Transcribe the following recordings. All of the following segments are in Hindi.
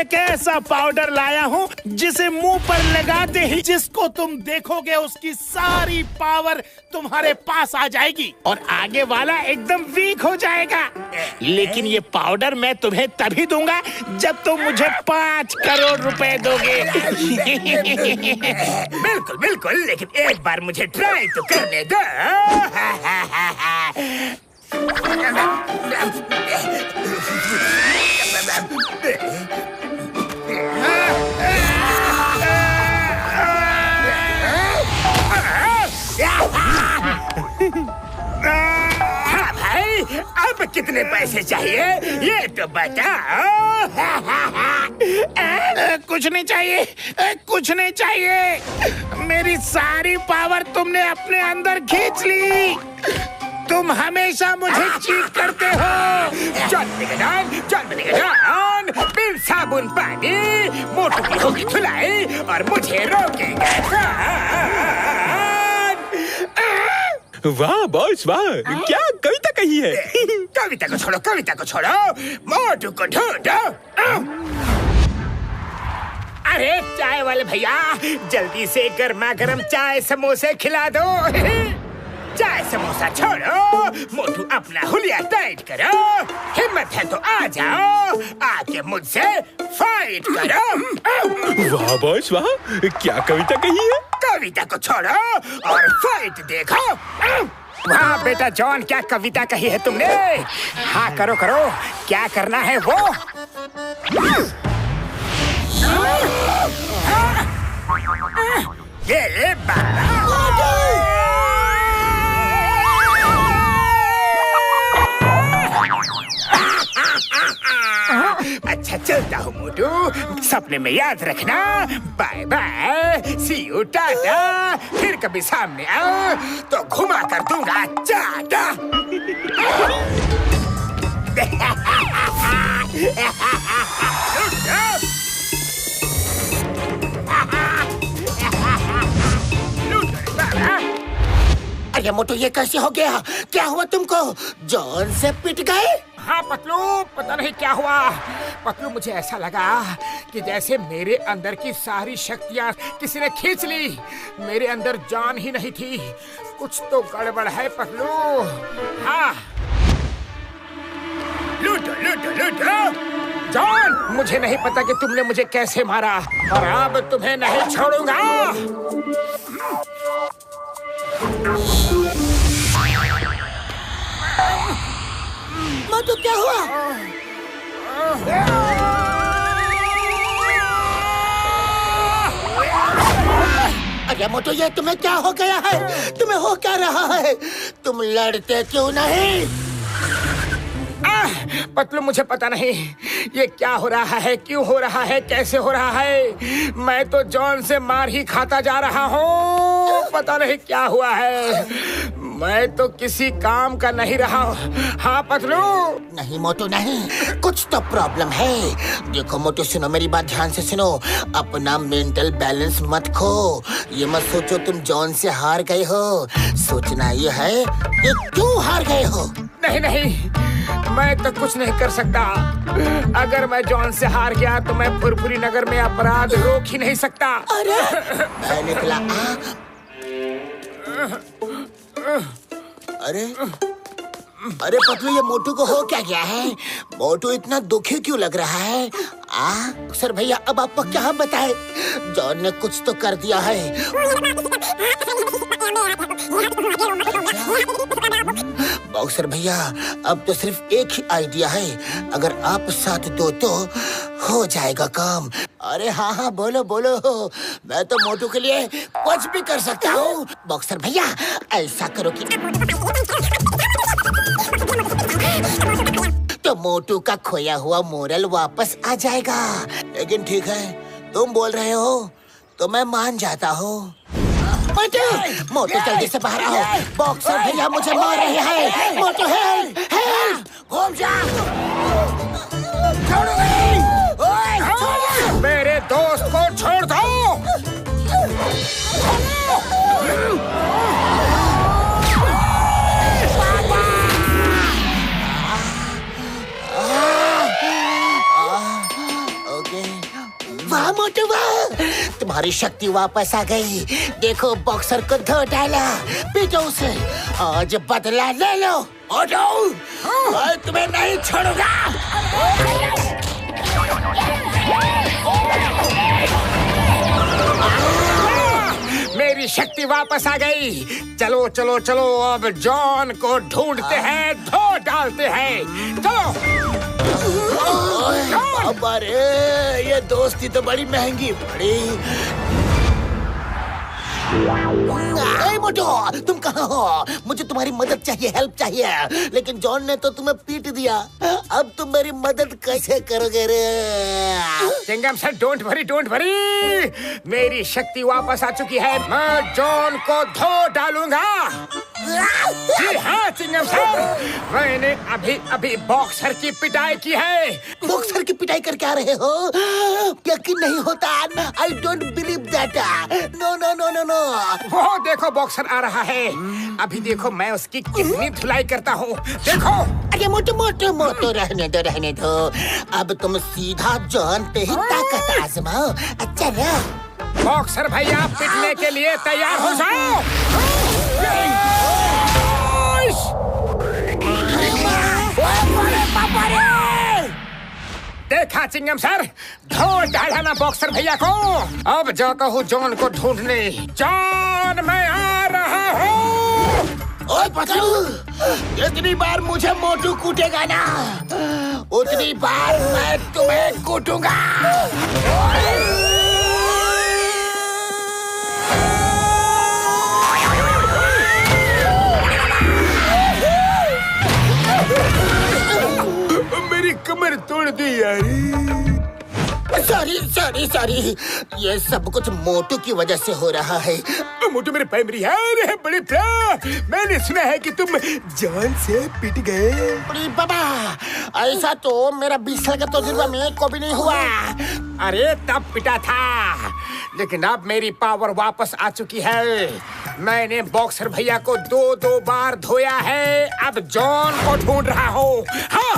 एक ऐसा पाउडर लाया हूँ जिसे मुंह पर लगाते ही जिसको तुम देखोगे उसकी सारी पावर तुम्हारे पास आ जाएगी और आगे वाला एकदम वीक हो जाएगा। लेकिन ये पाउडर मैं तुम्हें तभी दूंगा जब तुम मुझे 5 करोड़ रुपए दोगे। बिल्कुल बिल्कुल, लेकिन एक बार मुझे ट्राई तो करने दो। हाँ भाई, अब कितने पैसे चाहिए ये तो बताओ। कुछ नहीं चाहिए, कुछ नहीं चाहिए। मेरी सारी पावर तुमने अपने अंदर खींच ली। तुम हमेशा मुझे चीट करते हो। चल निगरान, बिन साबुन पानी, मोटू की होगी धुलाई और मुझे रोकेगा। वाह बॉस वाह, क्या कविता कही है। कविता को छोड़ो, मोटू को ढूंढो। अरे चाय वाले भैया, जल्दी से गर्मा गर्म चाय समोसे खिला दो। चाय समोसा छोड़ो, मोटू अपना हुलिया टाइट करो। हिम्मत है तो आ जाओ, आके मुझसे फाइट करो। वाह बॉस वाह, क्या कविता कही है। कविता को छोड़ो और फाइट देखो। वाह बेटा जॉन, क्या कविता कही है तुमने। हाँ करो, क्या करना है वो। ये ले अच्छा चलता हूँ मोटू, सपने में याद रखना। Bye bye, see you, tata. फिर कभी सामने आओ तो घुमा कर दूंगा चाटा। अरे मोटू, ये कैसे हो गया? क्या हुआ तुमको? जॉन से पिट गए? हाँ पतलू, पता नहीं क्या हुआ। पतलू, मुझे ऐसा लगा कि जैसे मेरे अंदर की सारी शक्तियाँ किसी ने खींच ली। मेरे अंदर जान ही नहीं थी। कुछ तो गड़बड़ है पतलू। हाँ, लूटो। जॉन, मुझे नहीं पता कि तुमने मुझे कैसे मारा और अब तुम्हें नहीं छोड़ूंगा। मोटू, क्या हुआ? अरे मोटू, ये तुम्हें क्या हो गया है? तुम्हें हो क्या रहा है? तुम लड़ते क्यों नहीं? पतलू, मुझे पता नहीं ये क्या हो रहा है, क्यों हो रहा है, कैसे हो रहा है। मैं तो जॉन से मार ही खाता जा रहा हूँ। पता नहीं क्या हुआ है। मैं तो किसी काम का नहीं रहा। हाँ पतलू। नहीं मोटू नहीं, कुछ तो प्रॉब्लम है। देखो मोटू, सुनो मेरी बात ध्यान से सुनो। अपना मेंटल बैलेंस मत खो। ये मत सोचो तुम जॉन से हार गए हो। सोचना ये है कि क्यों हार गए हो। नहीं, मैं तो कुछ नहीं कर सकता। अगर मैं जॉन से हार गया तो मैं पुरपुरी नगर में अपराध रोक ही नहीं सकता। अरे मैं निकला। अरे पतलू, ये मोटू को हो क्या गया है? मोटू इतना दुखी क्यों लग रहा है? सर भैया, अब आपको क्या बताए? जॉन ने कुछ तो कर दिया है। बॉक्सर भैया, अब तो सिर्फ एक ही आइडिया है। अगर आप साथ दो तो हो जाएगा काम। अरे हाँ, बोलो। मैं तो मोटू के लिए कुछ भी कर सकता हूँ। बॉक्सर भैया, ऐसा करो कि तो मोटू का खोया हुआ मोरल वापस आ जाएगा। लेकिन ठीक है, तुम बोल रहे हो तो मैं मान जाता हूँ। मोटू जल्दी से बाहर आओ। बॉक्सर भैया मुझे मार रहे हैं। मोटू हेल्प, घूम जा। मेरे दोस्त को छोड़ दो। ओके वाह मोटू वाह, तुम्हारी शक्ति वापस आ गई। देखो बॉक्सर को धो डाला, पीटो उसे, आज बदला ले लो। मोटू, मैं तुम्हें नहीं छोड़ूंगा। मेरी शक्ति वापस आ गई। चलो चलो चलो, अब जॉन को ढूंढते हैं, धो डालते हैं। चलो। अरे ये दोस्ती तो बड़ी महंगी पड़ी। मोटू, तुम कहाँ हो? मुझे तुम्हारी मदद चाहिए, हेल्प चाहिए। लेकिन जॉन ने तो तुम्हें पीट दिया। अब तुम मेरी मदद कैसे करोगे रे? Chingum sir, don't worry. मेरी शक्ति वापस आ चुकी है। मैं जॉन को धो डालूंगा। जी हाँ चिंगम सर, मैंने अभी बॉक्सर की पिटाई की है। बॉक्सर की पिटाई करके आ रहे हो? यकीन नहीं होता। I don't believe that. No no no no no. वो देखो बॉक्सर आ रहा है। अभी देखो मैं उसकी कितनी धुलाई करता हूँ। देखो। अरे मोटू रहने दो। अब तुम सीधा जॉन पे ही ताकत आजमाओ। अच्छा ना? बॉक्सर भैया, पिटने के लिए तैयार हो जाओ। देखा चिंगम सर, धो डाला ना बॉक्सर भैया को। अब जाता हूँ जॉन को ढूंढने। जॉन, मैं आ रहा हूँ। ओए पतलू, जितनी बार मुझे मोटू कूटेगा ना, उतनी बार मैं तुम्हें कूटूंगा। मेरी कमर तोड़ दी यार। सॉरी। ये सब कुछ मोटू की वजह से हो रहा है। मोटू मेरे प्राइमरी है बड़े प्यार। मैंने सुना है कि तुम जॉन से पिट गए। अरे बाबा, ऐसा तो मेरा 20 साल का तजुर्बा में को भी नहीं हुआ। अरे तब पिटा था, लेकिन अब मेरी पावर वापस आ चुकी है। मैंने बॉक्सर भैया को 2 बार धोया है। अब जॉन को ढूंढ रहा हूँ। हाँ।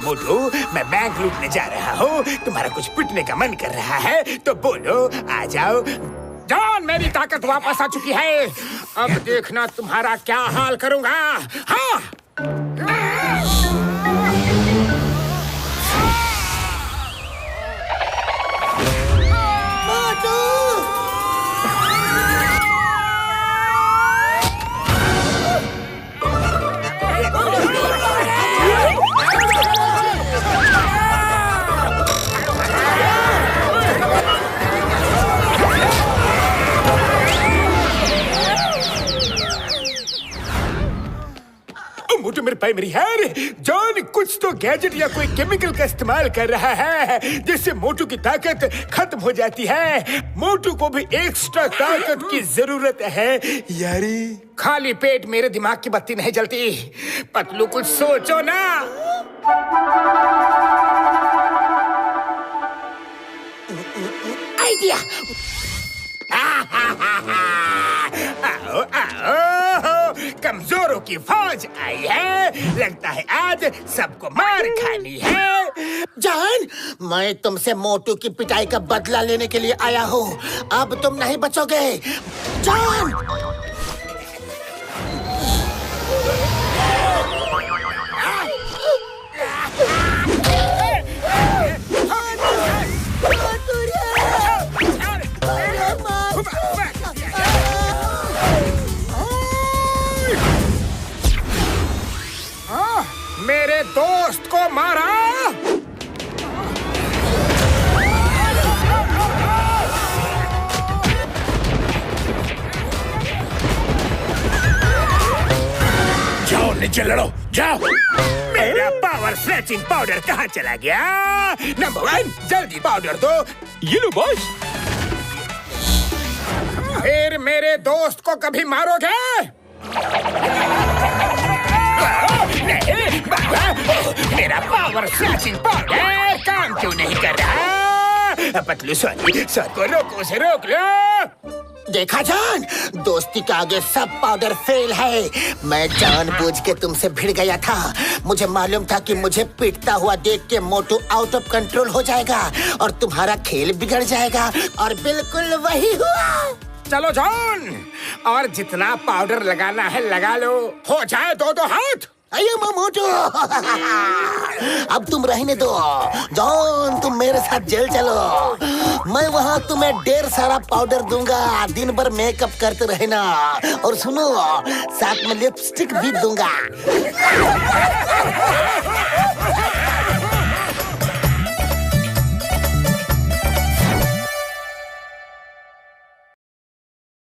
मोटू, मैं बैंक लूटने जा रहा हूँ। तुम्हारा कुछ पिटने का मन कर रहा है तो बोलो, आ जाओ। जॉन, मेरी ताकत वापस आ चुकी है। अब देखना तुम्हारा क्या हाल करूँगा। हाँ। मोटू मेरे प्राइमरी है। जॉन कुछ तो गैजेट या कोई केमिकल का इस्तेमाल कर रहा है जिससे मोटू की ताकत खत्म हो जाती है। मोटू को भी एक्स्ट्रा ताकत की जरूरत है यारी। खाली पेट मेरे दिमाग की बत्ती नहीं जलती। पतलू, कुछ सोचो ना। आइडिया। आओ आओ, कमजोरों की फौज आई है। लगता है आज सबको मार खानी है। जॉन, मैं तुमसे मोटू की पिटाई का बदला लेने के लिए आया हूँ। अब तुम नहीं बचोगे। जॉन! मेरे दोस्त को मारा। जाओ, नीचे लड़ो, जाओ। मेरा पावर स्ट्रेचिंग पाउडर कहाँ चला गया? नंबर 1, जल्दी पाउडर दो। ये लो बॉस। फिर मेरे दोस्त को कभी मारोगे? नहीं, मेरा पावर स्ट्रेचिंग पाउडर काम क्यों नहीं कर रहा? पतलू, सॉरी, सर को रोको, उसे रोक लो। देखा जान, दोस्ती के आगे सब पाउडर फेल है। मैं जानबूझ के तुमसे भिड़ गया था। मुझे मालूम था कि मुझे पीटता हुआ देख के मोटू आउट ऑफ कंट्रोल हो जाएगा और तुम्हारा खेल बिगड़ जाएगा, और बिल्कुल वही हुआ। चलो जॉन, और जितना पाउडर लगाना है लगा लो, हो जाए दो दो हाथ। अयो मोटू, अब तुम रहने दो। जॉन, तुम मेरे साथ जेल चलो। मैं वहाँ तुम्हें ढेर सारा पाउडर दूंगा, दिन भर मेकअप करते रहना, और सुनो, साथ में लिपस्टिक भी दूंगा।